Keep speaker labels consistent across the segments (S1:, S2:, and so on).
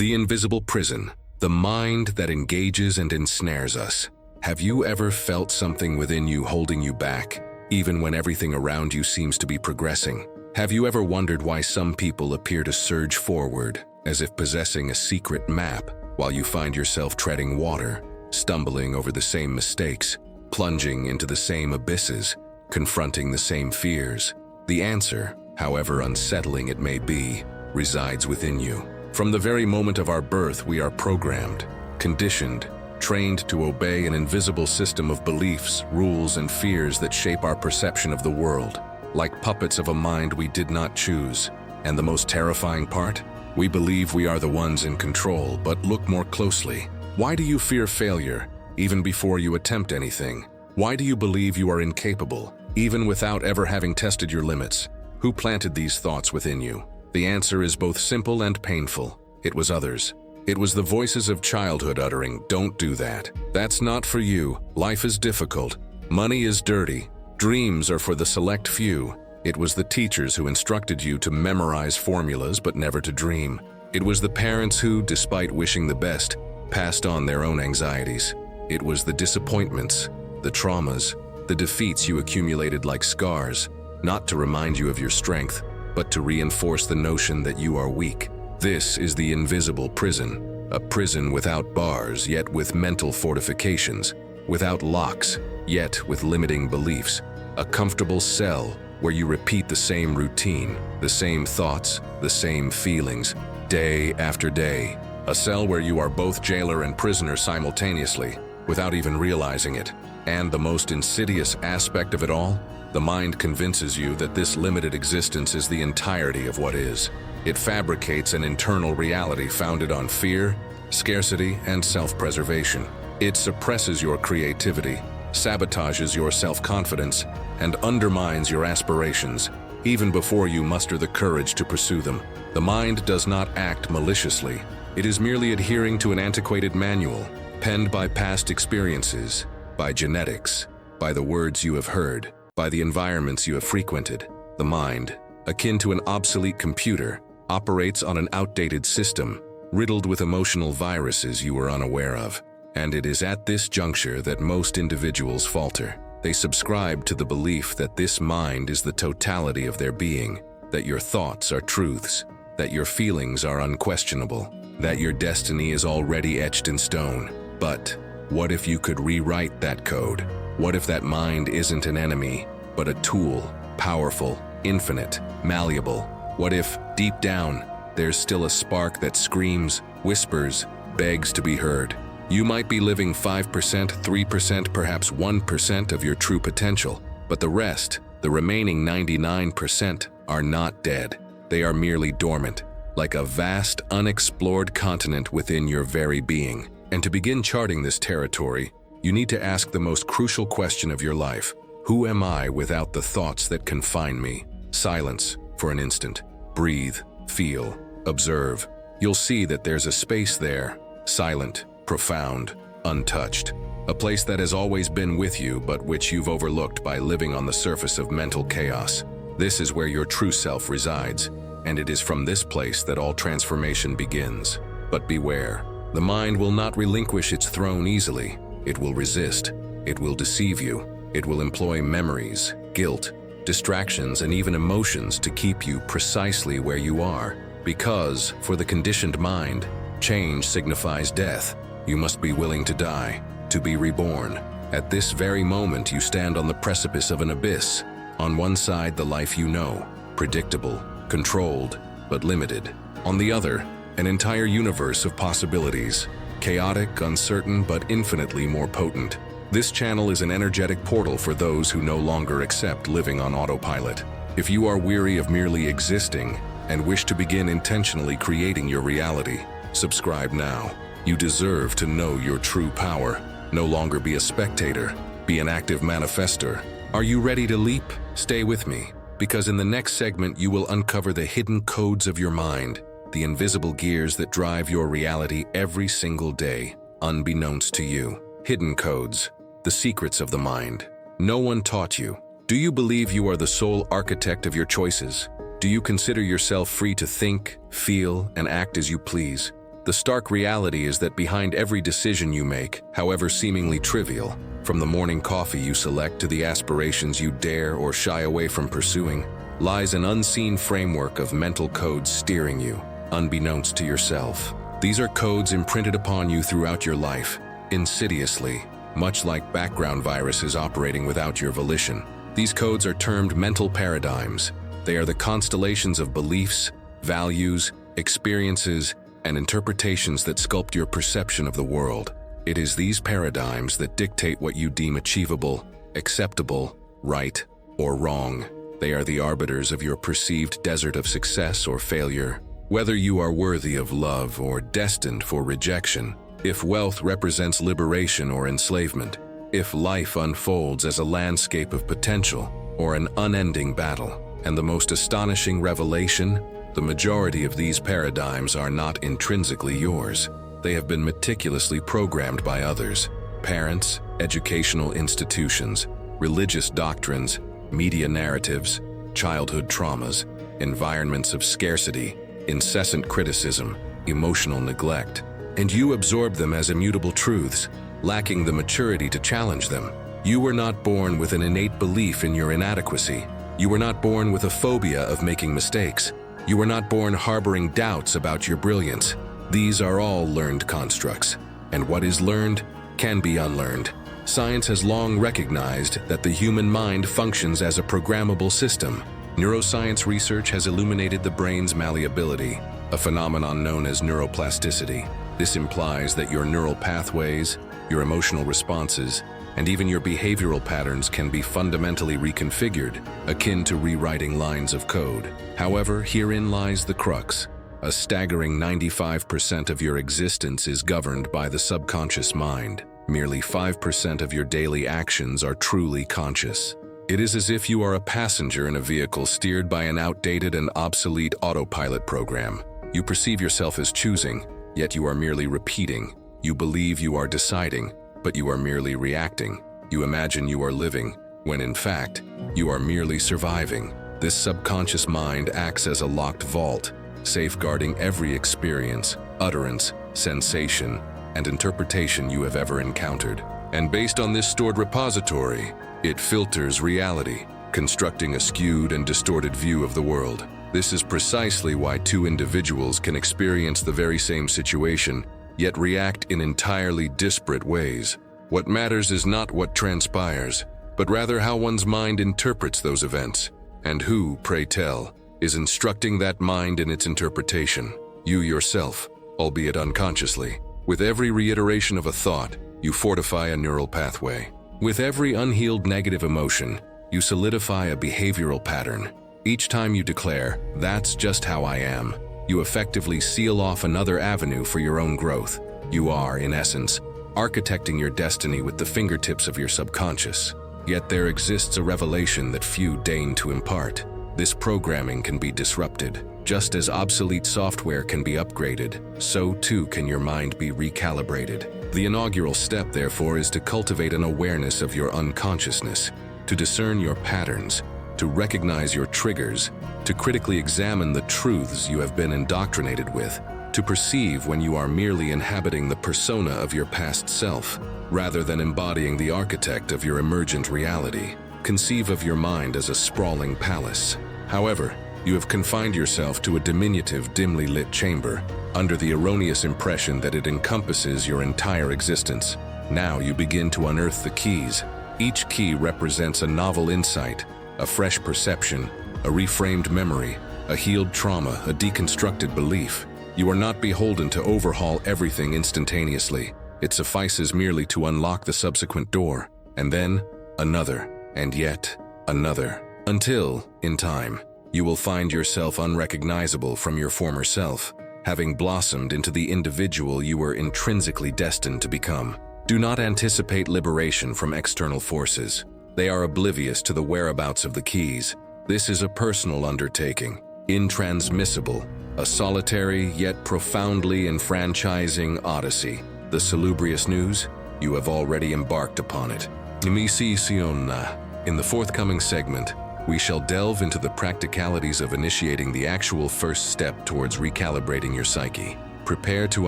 S1: The invisible prison, the mind that engages and ensnares us. Have you ever felt something within you holding you back, even when everything around you seems to be progressing? Have you ever wondered why some people appear to surge forward, as if possessing a secret map, while you find yourself treading water, stumbling over the same mistakes, plunging into the same abysses, confronting the same fears? The answer, however unsettling it may be, resides within you. From the very moment of our birth, we are programmed, conditioned, trained to obey an invisible system of beliefs, rules, and fears that shape our perception of the world, like puppets of a mind we did not choose. And the most terrifying part? We believe we are the ones in control, but look more closely. Why do you fear failure, even before you attempt anything? Why do you believe you are incapable, even without ever having tested your limits? Who planted these thoughts within you? The answer is both simple and painful. It was others. It was the voices of childhood uttering, "Don't do that. That's not for you. Life is difficult. Money is dirty. Dreams are for the select few." It was the teachers who instructed you to memorize formulas but never to dream. It was the parents who, despite wishing the best, passed on their own anxieties. It was the disappointments, the traumas, the defeats you accumulated like scars, not to remind you of your strength, but to reinforce the notion that you are weak. This is the invisible prison, a prison without bars, yet with mental fortifications, without locks, yet with limiting beliefs, a comfortable cell where you repeat the same routine, the same thoughts, the same feelings, day after day, a cell where you are both jailer and prisoner simultaneously, without even realizing it. And the most insidious aspect of it all? The mind convinces you that this limited existence is the entirety of what is. It fabricates an internal reality founded on fear, scarcity, and self-preservation. It suppresses your creativity, sabotages your self-confidence, and undermines your aspirations, even before you muster the courage to pursue them. The mind does not act maliciously. It is merely adhering to an antiquated manual, penned by past experiences, by genetics, by the words you have heard, by the environments you have frequented. The mind, akin to an obsolete computer, operates on an outdated system, riddled with emotional viruses you were unaware of. And it is at this juncture that most individuals falter. They subscribe to the belief that this mind is the totality of their being, that your thoughts are truths, that your feelings are unquestionable, that your destiny is already etched in stone. But what if you could rewrite that code? What if that mind isn't an enemy, but a tool, powerful, infinite, malleable? What if, deep down, there's still a spark that screams, whispers, begs to be heard? You might be living 5%, 3%, perhaps 1% of your true potential, but the rest, the remaining 99%, are not dead. They are merely dormant, like a vast, unexplored continent within your very being. And to begin charting this territory, you need to ask the most crucial question of your life. Who am I without the thoughts that confine me? Silence for an instant. Breathe, feel, observe. You'll see that there's a space there, silent, profound, untouched. A place that has always been with you, but which you've overlooked by living on the surface of mental chaos. This is where your true self resides, and it is from this place that all transformation begins. But beware, the mind will not relinquish its throne easily. It will resist. It will deceive you. It will employ memories, guilt, distractions, and even emotions to keep you precisely where you are. Because, for the conditioned mind, change signifies death. You must be willing to die, to be reborn. At this very moment, you stand on the precipice of an abyss. On one side, the life you know, predictable, controlled, but limited. On the other, an entire universe of possibilities, chaotic, uncertain, but infinitely more potent. This channel is an energetic portal for those who no longer accept living on autopilot. If you are weary of merely existing and wish to begin intentionally creating your reality, subscribe now. You deserve to know your true power. No longer be a spectator, be an active manifestor. Are you ready to leap? Stay with me, because in the next segment you will uncover the hidden codes of your mind, the invisible gears that drive your reality every single day, unbeknownst to you. Hidden codes, the secrets of the mind. No one taught you. Do you believe you are the sole architect of your choices? Do you consider yourself free to think, feel, and act as you please? The The stark reality is that behind every decision you make, however seemingly trivial, from the morning coffee you select to the aspirations you dare or shy away from pursuing, lies an unseen framework of mental codes steering you, unbeknownst to yourself. These are codes imprinted upon you throughout your life, insidiously, much like background viruses operating without your volition. These codes are termed mental paradigms. They are the constellations of beliefs, values, experiences, and interpretations that sculpt your perception of the world. It is these paradigms that dictate what you deem achievable, acceptable, right, or wrong. They are the arbiters of your perceived desert of success or failure, whether you are worthy of love or destined for rejection, if wealth represents liberation or enslavement, if life unfolds as a landscape of potential or an unending battle. And the most astonishing revelation, the majority of these paradigms are not intrinsically yours. They have been meticulously programmed by others: parents, educational institutions, religious doctrines, media narratives, childhood traumas, environments of scarcity, incessant criticism, emotional neglect. And you absorb them as immutable truths, lacking the maturity to challenge them. You were not born with an innate belief in your inadequacy. You were not born with a phobia of making mistakes. You were not born harboring doubts about your brilliance. These are all learned constructs, and what is learned can be unlearned. Science has long recognized that the human mind functions as a programmable system. Neuroscience research has illuminated the brain's malleability, a phenomenon known as neuroplasticity. This implies that your neural pathways, your emotional responses, and even your behavioral patterns can be fundamentally reconfigured, akin to rewriting lines of code. However, herein lies the crux. A staggering 95% of your existence is governed by the subconscious mind. Merely 5% of your daily actions are truly conscious. It is as if you are a passenger in a vehicle steered by an outdated and obsolete autopilot program. You perceive yourself as choosing, yet you are merely repeating. You believe you are deciding, but you are merely reacting. You imagine you are living, when in fact, you are merely surviving. This subconscious mind acts as a locked vault, safeguarding every experience, utterance, sensation, and interpretation you have ever encountered. And based on this stored repository, it filters reality, constructing a skewed and distorted view of the world. This is precisely why two individuals can experience the very same situation, yet react in entirely disparate ways. What matters is not what transpires, but rather how one's mind interprets those events. And who, pray tell, is instructing that mind in its interpretation? You yourself, albeit unconsciously. With every reiteration of a thought, you fortify a neural pathway. With every unhealed negative emotion, you solidify a behavioral pattern. Each time you declare, "That's just how I am," you effectively seal off another avenue for your own growth. You are, in essence, architecting your destiny with the fingertips of your subconscious. Yet there exists a revelation that few deign to impart. This programming can be disrupted. Just as obsolete software can be upgraded, so too can your mind be recalibrated. The inaugural step, therefore, is to cultivate an awareness of your unconsciousness, to discern your patterns, to recognize your triggers, to critically examine the truths you have been indoctrinated with, to perceive when you are merely inhabiting the persona of your past self, rather than embodying the architect of your emergent reality. Conceive of your mind as a sprawling palace. However, you have confined yourself to a diminutive, dimly lit chamber, under the erroneous impression that it encompasses your entire existence. Now you begin to unearth the keys. Each key represents a novel insight, a fresh perception, a reframed memory, a healed trauma, a deconstructed belief. You are not beholden to overhaul everything instantaneously. It suffices merely to unlock the subsequent door, and then another, and yet another, until, in time, you will find yourself unrecognizable from your former self, having blossomed into the individual you were intrinsically destined to become. Do not anticipate liberation from external forces. They are oblivious to the whereabouts of the keys. This is a personal undertaking, intransmissible, a solitary yet profoundly enfranchising odyssey. The salubrious news? You have already embarked upon it. In the forthcoming segment, we shall delve into the practicalities of initiating the actual first step towards recalibrating your psyche. Prepare to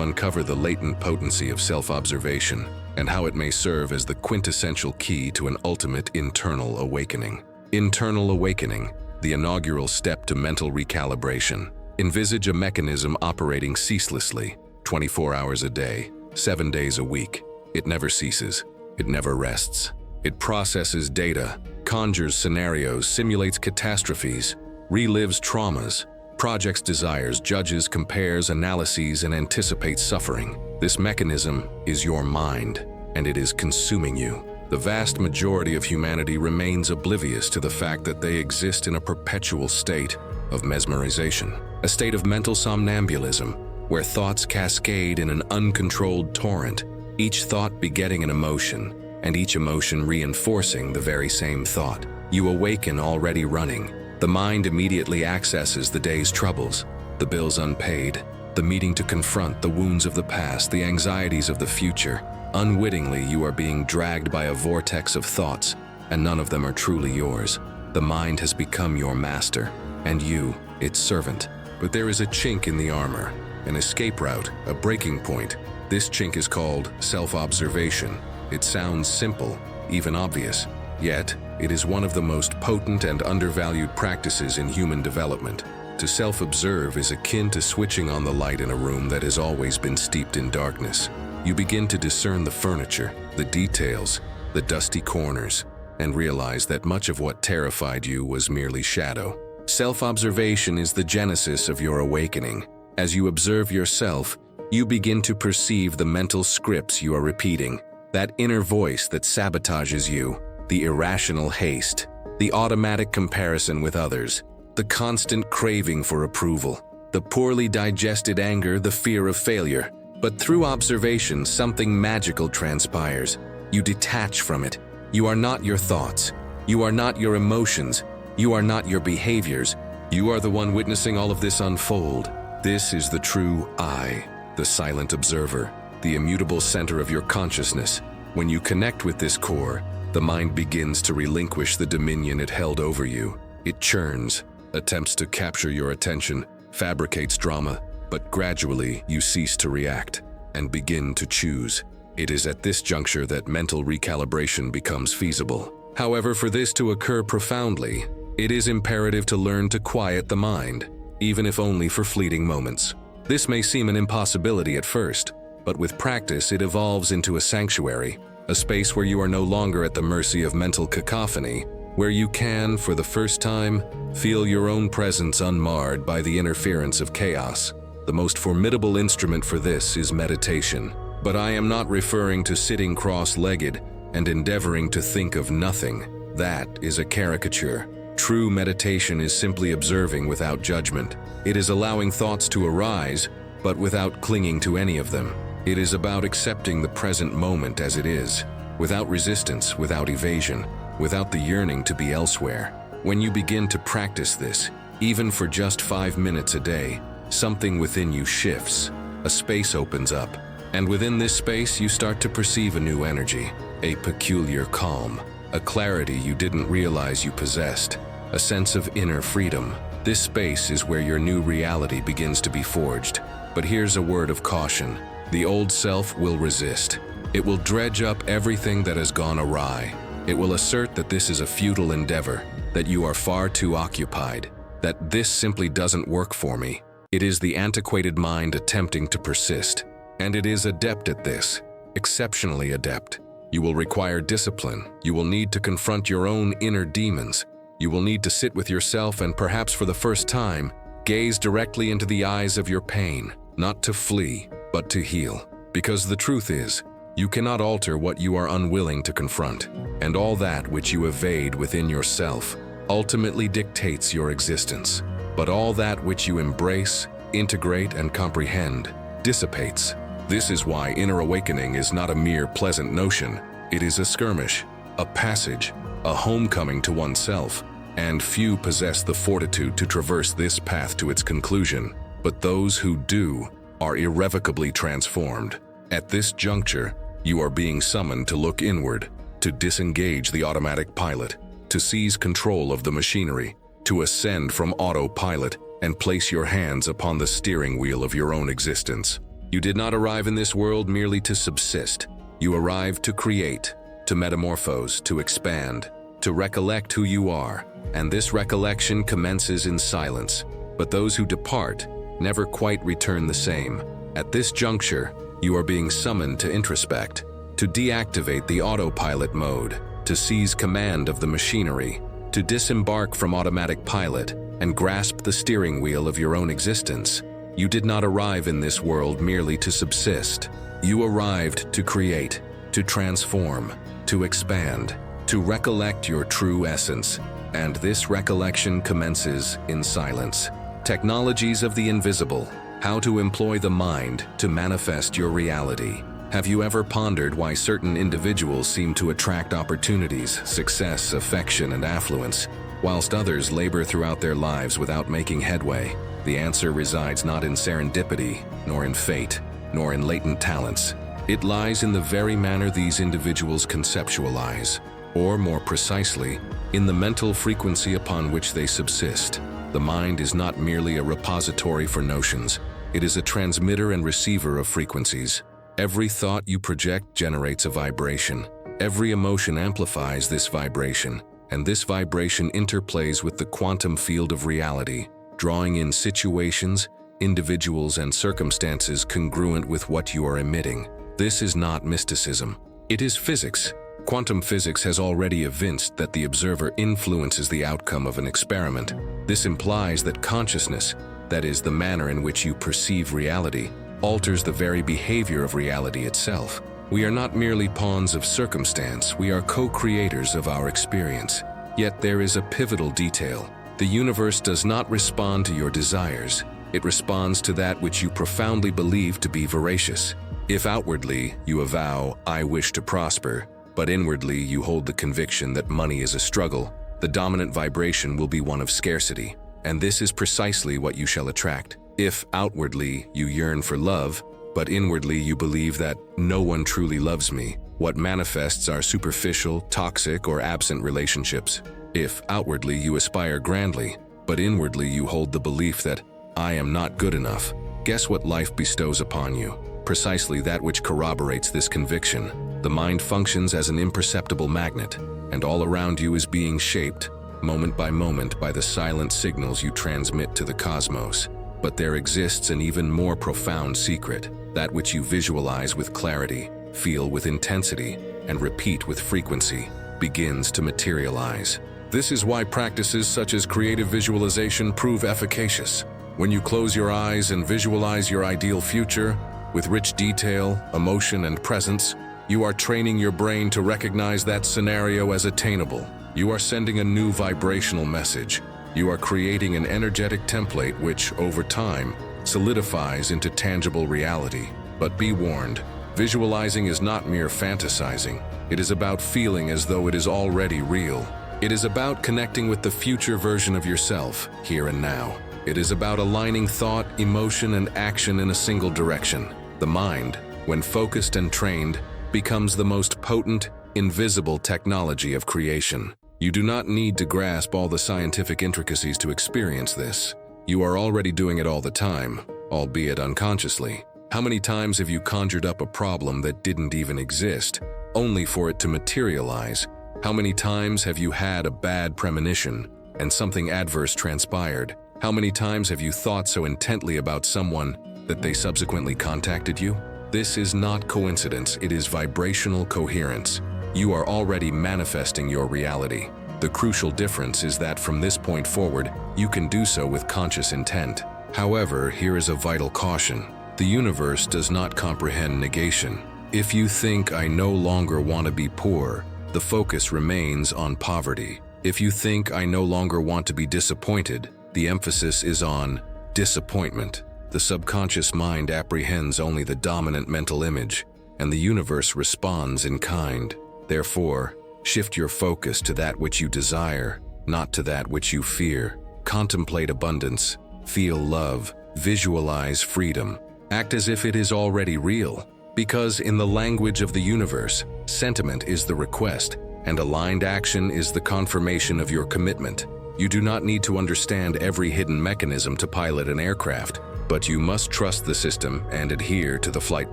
S1: uncover the latent potency of self-observation and how it may serve as the quintessential key to an ultimate internal awakening. Internal awakening, the inaugural step to mental recalibration. Envisage a mechanism operating ceaselessly, 24 hours a day, 7 days a week. It never ceases. It never rests. It processes data, conjures scenarios, simulates catastrophes, relives traumas, projects desires, judges, compares, analyses, and anticipates suffering. This mechanism is your mind, and it is consuming you. The vast majority of humanity remains oblivious to the fact that they exist in a perpetual state of mesmerization, a state of mental somnambulism, where thoughts cascade in an uncontrolled torrent, each thought begetting an emotion, and each emotion reinforcing the very same thought. You awaken already running. The mind immediately accesses the day's troubles, the bills unpaid, the meeting to confront the wounds of the past, the anxieties of the future. Unwittingly, you are being dragged by a vortex of thoughts, and none of them are truly yours. The mind has become your master, and you, its servant. But there is a chink in the armor, an escape route, a breaking point. This chink is called self-observation. It sounds simple, even obvious, yet it is one of the most potent and undervalued practices in human development. To self-observe is akin to switching on the light in a room that has always been steeped in darkness. You begin to discern the furniture, the details, the dusty corners, and realize that much of what terrified you was merely shadow. Self-observation is the genesis of your awakening. As you observe yourself, you begin to perceive the mental scripts you are repeating, that inner voice that sabotages you, the irrational haste, the automatic comparison with others, the constant craving for approval, the poorly digested anger, the fear of failure. But through observation, something magical transpires. You detach from it. You are not your thoughts. You are not your emotions. You are not your behaviors. You are the one witnessing all of this unfold. This is the true I, the silent observer, the immutable center of your consciousness. When you connect with this core, the mind begins to relinquish the dominion it held over you. It churns, attempts to capture your attention, fabricates drama, but gradually you cease to react and begin to choose. It is at this juncture that mental recalibration becomes feasible. However, for this to occur profoundly, it is imperative to learn to quiet the mind, even if only for fleeting moments. This may seem an impossibility at first, but with practice it evolves into a sanctuary, a space where you are no longer at the mercy of mental cacophony, where you can, for the first time, feel your own presence unmarred by the interference of chaos. The most formidable instrument for this is meditation. But I am not referring to sitting cross-legged and endeavoring to think of nothing. That is a caricature. True meditation is simply observing without judgment. It is allowing thoughts to arise, but without clinging to any of them. It is about accepting the present moment as it is, without resistance, without evasion, without the yearning to be elsewhere. When you begin to practice this, even for just 5 minutes a day, something within you shifts. A space opens up, and within this space you start to perceive a new energy, a peculiar calm, a clarity you didn't realize you possessed, a sense of inner freedom. This space is where your new reality begins to be forged. But here's a word of caution. The old self will resist. It will dredge up everything that has gone awry. It will assert that this is a futile endeavor, that you are far too occupied, that this simply doesn't work for me. It is the antiquated mind attempting to persist, and it is adept at this, exceptionally adept. You will require discipline. You will need to confront your own inner demons. You will need to sit with yourself and perhaps for the first time, gaze directly into the eyes of your pain, not to flee, but to heal. Because the truth is, you cannot alter what you are unwilling to confront, and all that which you evade within yourself ultimately dictates your existence. But all that which you embrace, integrate, and comprehend dissipates. This is why inner awakening is not a mere pleasant notion. It is a skirmish, a passage, a homecoming to oneself, and few possess the fortitude to traverse this path to its conclusion. But those who do are irrevocably transformed. At this juncture, you are being summoned to look inward, to disengage the automatic pilot, to seize control of the machinery, to ascend from autopilot and place your hands upon the steering wheel of your own existence. You did not arrive in this world merely to subsist. You arrived to create, to metamorphose, to expand, to recollect who you are, and this recollection commences in silence. But those who depart never quite return the same. At this juncture, you are being summoned to introspect, to deactivate the autopilot mode, to seize command of the machinery, to disembark from automatic pilot and grasp the steering wheel of your own existence. You did not arrive in this world merely to subsist. You arrived to create, to transform, to expand, to recollect your true essence, and this recollection commences in silence. Technologies of the invisible, how to employ the mind to manifest your reality. Have you ever pondered why certain individuals seem to attract opportunities, success, affection, and affluence, whilst others labor throughout their lives without making headway? The answer resides not in serendipity, nor in fate, nor in latent talents. It lies in the very manner these individuals conceptualize, or more precisely, in the mental frequency upon which they subsist. The mind is not merely a repository for notions. It is a transmitter and receiver of frequencies. Every thought you project generates a vibration. Every emotion amplifies this vibration, and this vibration interplays with the quantum field of reality, drawing in situations, individuals, and circumstances congruent with what you are emitting. This is not mysticism. It is physics. Quantum physics has already evinced that the observer influences the outcome of an experiment. This implies that consciousness, that is, the manner in which you perceive reality, alters the very behavior of reality itself. We are not merely pawns of circumstance, we are co-creators of our experience. Yet there is a pivotal detail. The universe does not respond to your desires. It responds to that which you profoundly believe to be veracious. If outwardly you avow, "I wish to prosper," but inwardly you hold the conviction that money is a struggle, the dominant vibration will be one of scarcity. And this is precisely what you shall attract. If outwardly you yearn for love, but inwardly you believe that no one truly loves me, what manifests are superficial, toxic, or absent relationships. If outwardly you aspire grandly, but inwardly you hold the belief that I am not good enough, guess what life bestows upon you? Precisely that which corroborates this conviction. The mind functions as an imperceptible magnet, and all around you is being shaped, moment by moment, by the silent signals you transmit to the cosmos. But there exists an even more profound secret, that which you visualize with clarity, feel with intensity, and repeat with frequency, begins to materialize. This is why practices such as creative visualization prove efficacious. When you close your eyes and visualize your ideal future, with rich detail, emotion, and presence, you are training your brain to recognize that scenario as attainable. You are sending a new vibrational message. You are creating an energetic template which, over time, solidifies into tangible reality. But be warned, visualizing is not mere fantasizing. It is about feeling as though it is already real. It is about connecting with the future version of yourself, here and now. It is about aligning thought, emotion, and action in a single direction. The mind, when focused and trained, becomes the most potent, invisible technology of creation. You do not need to grasp all the scientific intricacies to experience this. You are already doing it all the time, albeit unconsciously. How many times have you conjured up a problem that didn't even exist, only for it to materialize? How many times have you had a bad premonition, and something adverse transpired? How many times have you thought so intently about someone that they subsequently contacted you? This is not coincidence, it is vibrational coherence. You are already manifesting your reality. The crucial difference is that from this point forward, you can do so with conscious intent. However, here is a vital caution. The universe does not comprehend negation. If you think I no longer want to be poor, the focus remains on poverty. If you think I no longer want to be disappointed, the emphasis is on disappointment. The subconscious mind apprehends only the dominant mental image, and the universe responds in kind. Therefore, shift your focus to that which you desire, not to that which you fear. Contemplate abundance, feel love, visualize freedom. Act as if it is already real, because in the language of the universe, sentiment is the request, and aligned action is the confirmation of your commitment. You do not need to understand every hidden mechanism to pilot an aircraft, but you must trust the system and adhere to the flight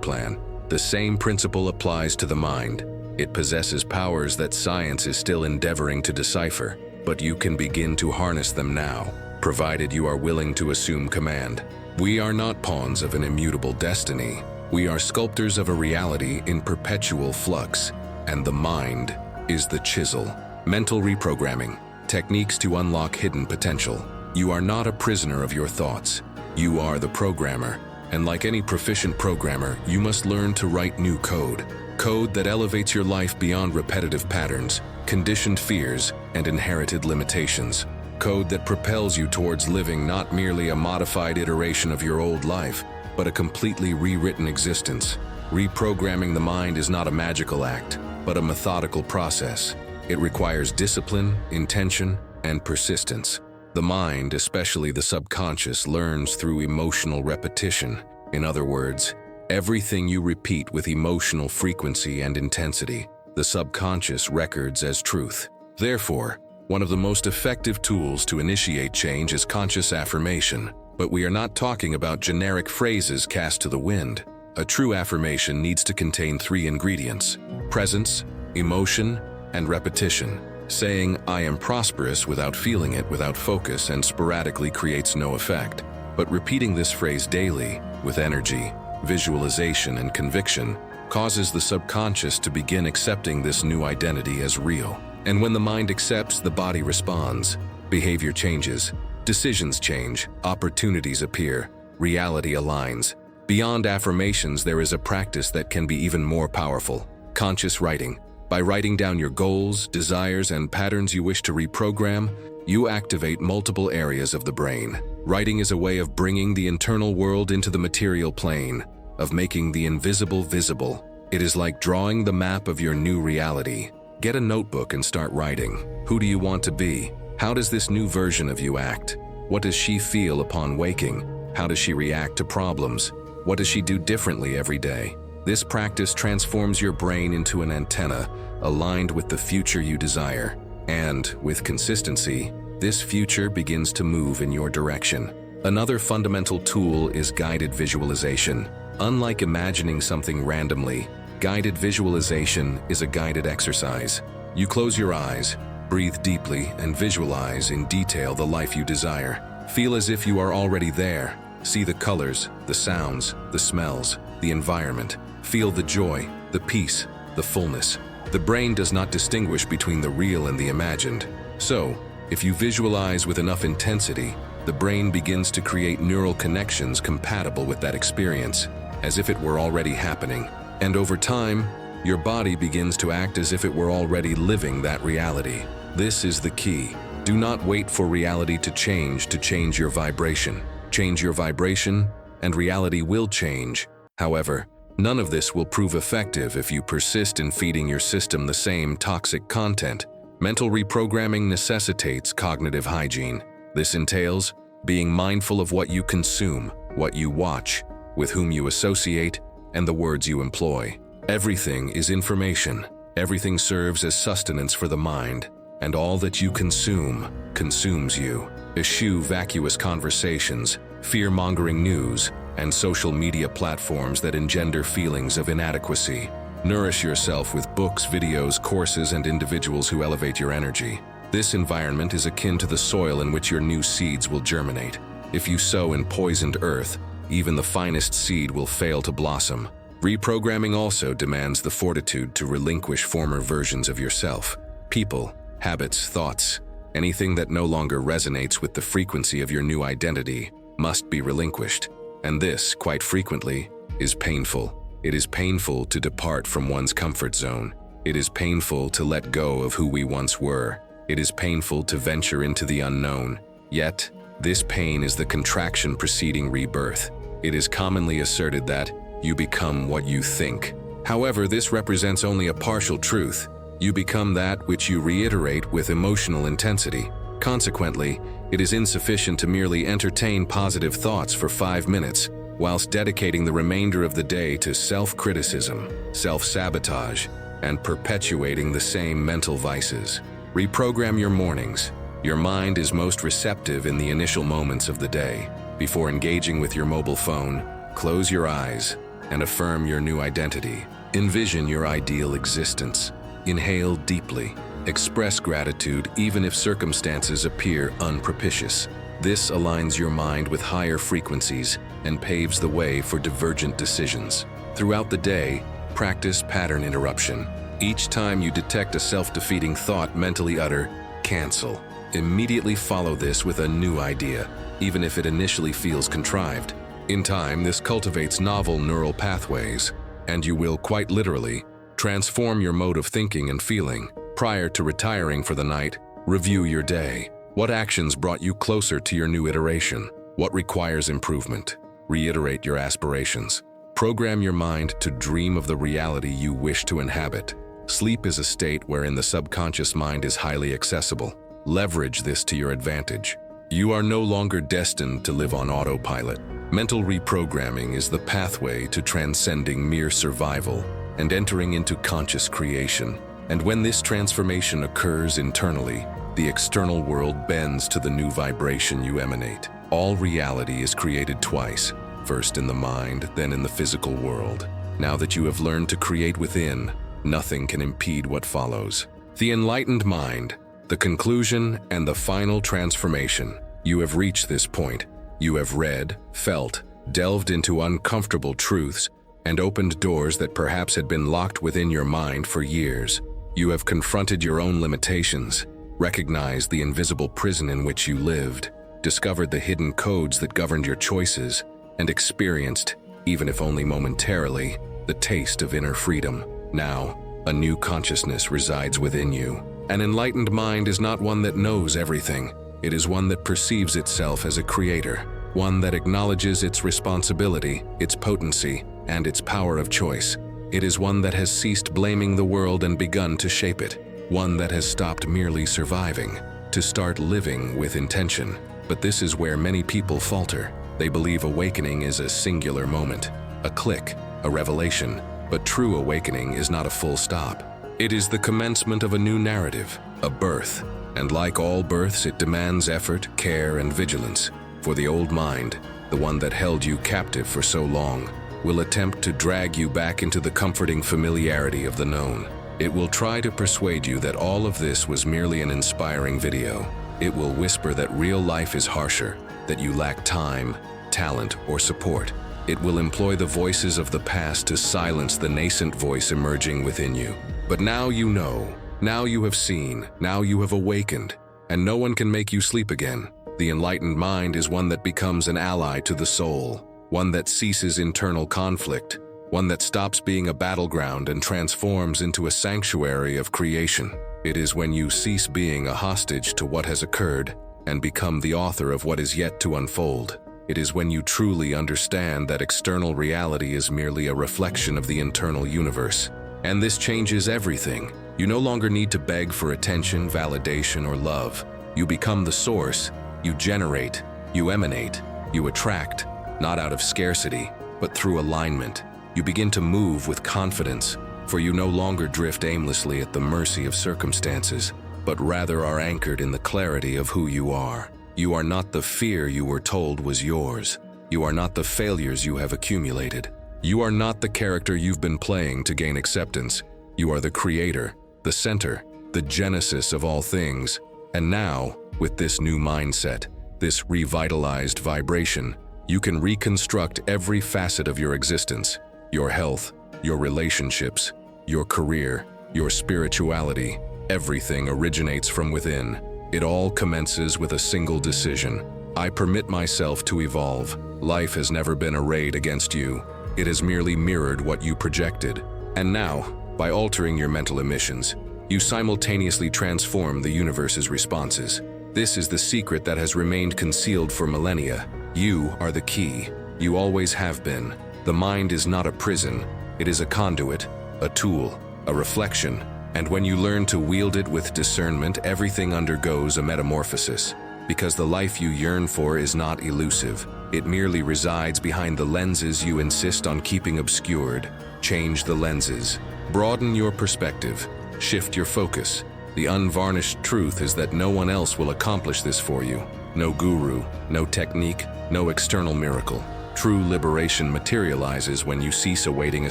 S1: plan. The same principle applies to the mind. It possesses powers that science is still endeavoring to decipher, but you can begin to harness them now, provided you are willing to assume command. We are not pawns of an immutable destiny. We are sculptors of a reality in perpetual flux, and the mind is the chisel. Mental reprogramming, techniques to unlock hidden potential. You are not a prisoner of your thoughts. You are the programmer, and like any proficient programmer, you must learn to write new code. Code that elevates your life beyond repetitive patterns, conditioned fears, and inherited limitations. Code that propels you towards living not merely a modified iteration of your old life, but a completely rewritten existence. Reprogramming the mind is not a magical act, but a methodical process. It requires discipline, intention, and persistence. The mind, especially the subconscious, learns through emotional repetition. In other words, everything you repeat with emotional frequency and intensity, the subconscious records as truth. Therefore, one of the most effective tools to initiate change is conscious affirmation. But we are not talking about generic phrases cast to the wind. A true affirmation needs to contain 3 ingredients: presence, emotion, and repetition. Saying, "I am prosperous" without feeling it, without focus, and sporadically creates no effect. But repeating this phrase daily, with energy, visualization, and conviction, causes the subconscious to begin accepting this new identity as real. And when the mind accepts, the body responds. Behavior changes, decisions change, opportunities appear, reality aligns. Beyond affirmations, there is a practice that can be even more powerful: conscious writing. By writing down your goals, desires, and patterns you wish to reprogram, you activate multiple areas of the brain. Writing is a way of bringing the internal world into the material plane, of making the invisible visible. It is like drawing the map of your new reality. Get a notebook and start writing. Who do you want to be? How does this new version of you act? What does she feel upon waking? How does she react to problems? What does she do differently every day? This practice transforms your brain into an antenna aligned with the future you desire. And, with consistency, this future begins to move in your direction. Another fundamental tool is guided visualization. Unlike imagining something randomly, guided visualization is a guided exercise. You close your eyes, breathe deeply, and visualize in detail the life you desire. Feel as if you are already there. See the colors, the sounds, the smells, the environment. Feel the joy, the peace, the fullness. The brain does not distinguish between the real and the imagined. So, if you visualize with enough intensity, the brain begins to create neural connections compatible with that experience, as if it were already happening. And over time, your body begins to act as if it were already living that reality. This is the key. Do not wait for reality to change your vibration. Change your vibration, and reality will change. However, none of this will prove effective if you persist in feeding your system the same toxic content. Mental reprogramming necessitates cognitive hygiene. This entails being mindful of what you consume, what you watch, with whom you associate, and the words you employ. Everything is information. Everything serves as sustenance for the mind, and all that you consume consumes you. Eschew vacuous conversations, fear-mongering news, and social media platforms that engender feelings of inadequacy. Nourish yourself with books, videos, courses, and individuals who elevate your energy. This environment is akin to the soil in which your new seeds will germinate. If you sow in poisoned earth, even the finest seed will fail to blossom. Reprogramming also demands the fortitude to relinquish former versions of yourself. People, habits, thoughts, anything that no longer resonates with the frequency of your new identity must be relinquished. And this, quite frequently, is painful. It is painful to depart from one's comfort zone. It is painful to let go of who we once were. It is painful to venture into the unknown. Yet, this pain is the contraction preceding rebirth. It is commonly asserted that you become what you think. However, this represents only a partial truth. You become that which you reiterate with emotional intensity. Consequently, it is insufficient to merely entertain positive thoughts for 5 minutes, whilst dedicating the remainder of the day to self-criticism, self-sabotage, and perpetuating the same mental vices. Reprogram your mornings. Your mind is most receptive in the initial moments of the day. Before engaging with your mobile phone, close your eyes and affirm your new identity. Envision your ideal existence. Inhale deeply. Express gratitude even if circumstances appear unpropitious. This aligns your mind with higher frequencies and paves the way for divergent decisions. Throughout the day, practice pattern interruption. Each time you detect a self-defeating thought, mentally utter, "Cancel." Immediately follow this with a new idea, even if it initially feels contrived. In time, this cultivates novel neural pathways, and you will, quite literally, transform your mode of thinking and feeling. Prior to retiring for the night, review your day. What actions brought you closer to your new iteration? What requires improvement? Reiterate your aspirations. Program your mind to dream of the reality you wish to inhabit. Sleep is a state wherein the subconscious mind is highly accessible. Leverage this to your advantage. You are no longer destined to live on autopilot. Mental reprogramming is the pathway to transcending mere survival and entering into conscious creation. And when this transformation occurs internally, the external world bends to the new vibration you emanate. All reality is created twice, first in the mind, then in the physical world. Now that you have learned to create within, nothing can impede what follows. The enlightened mind, the conclusion and the final transformation. You have reached this point. You have read, felt, delved into uncomfortable truths, and opened doors that perhaps had been locked within your mind for years. You have confronted your own limitations, recognized the invisible prison in which you lived, discovered the hidden codes that governed your choices, and experienced, even if only momentarily, the taste of inner freedom. Now, a new consciousness resides within you. An enlightened mind is not one that knows everything. It is one that perceives itself as a creator, one that acknowledges its responsibility, its potency, and its power of choice. It is one that has ceased blaming the world and begun to shape it, one that has stopped merely surviving, to start living with intention. But this is where many people falter. They believe awakening is a singular moment, a click, a revelation, but true awakening is not a full stop. It is the commencement of a new narrative, a birth, and like all births, it demands effort, care, and vigilance. For the old mind, the one that held you captive for so long, will attempt to drag you back into the comforting familiarity of the known. It will try to persuade you that all of this was merely an inspiring video. It will whisper that real life is harsher, that you lack time, talent, or support. It will employ the voices of the past to silence the nascent voice emerging within you. But now you know, now you have seen, now you have awakened, and no one can make you sleep again. The enlightened mind is one that becomes an ally to the soul, one that ceases internal conflict, one that stops being a battleground and transforms into a sanctuary of creation. It is when you cease being a hostage to what has occurred and become the author of what is yet to unfold. It is when you truly understand that external reality is merely a reflection of the internal universe. And this changes everything. You no longer need to beg for attention, validation, or love. You become the source. You generate, you emanate, you attract, not out of scarcity, but through alignment. You begin to move with confidence, for you no longer drift aimlessly at the mercy of circumstances, but rather are anchored in the clarity of who you are. You are not the fear you were told was yours. You are not the failures you have accumulated. You are not the character you've been playing to gain acceptance. You are the creator, the center, the genesis of all things. And now, with this new mindset, this revitalized vibration, you can reconstruct every facet of your existence, your health, your relationships, your career, your spirituality. Everything originates from within. It all commences with a single decision. I permit myself to evolve. Life has never been arrayed against you. It has merely mirrored what you projected. And now, by altering your mental emissions, you simultaneously transform the universe's responses. This is the secret that has remained concealed for millennia. You are the key. You always have been. The mind is not a prison. It is a conduit, a tool, a reflection. And when you learn to wield it with discernment, everything undergoes a metamorphosis. Because the life you yearn for is not elusive. It merely resides behind the lenses you insist on keeping obscured. Change the lenses. Broaden your perspective. Shift your focus. The unvarnished truth is that no one else will accomplish this for you. No guru, no technique, no external miracle. True liberation materializes when you cease awaiting a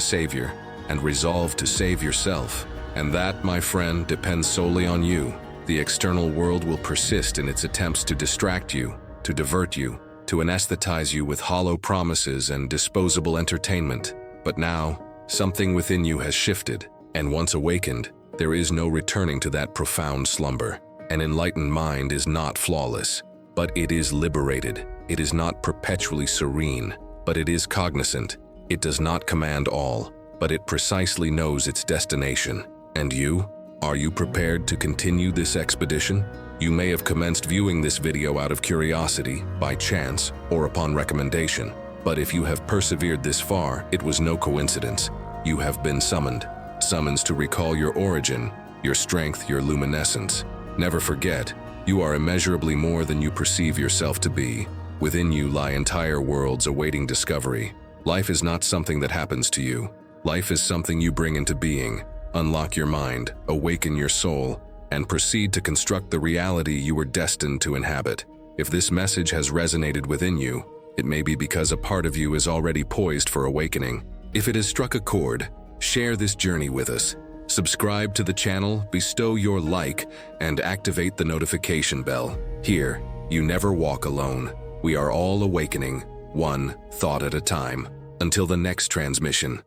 S1: savior and resolve to save yourself. And that, my friend, depends solely on you. The external world will persist in its attempts to distract you, to divert you, to anesthetize you with hollow promises and disposable entertainment. But now, something within you has shifted, and once awakened, there is no returning to that profound slumber. An enlightened mind is not flawless, but it is liberated. It is not perpetually serene, but it is cognizant. It does not command all, but it precisely knows its destination. And you? Are you prepared to continue this expedition? You may have commenced viewing this video out of curiosity, by chance, or upon recommendation. But if you have persevered this far, it was no coincidence. You have been summoned. Summons to recall your origin, your strength, your luminescence. Never forget, you are immeasurably more than you perceive yourself to be. Within you lie entire worlds awaiting discovery. Life is not something that happens to you. Life is something you bring into being. Unlock your mind, awaken your soul, and proceed to construct the reality you were destined to inhabit. If this message has resonated within you, it may be because a part of you is already poised for awakening. If it has struck a chord, share this journey with us. Subscribe to the channel, bestow your like, and activate the notification bell. Here, you never walk alone. We are all awakening, one thought at a time. Until the next transmission.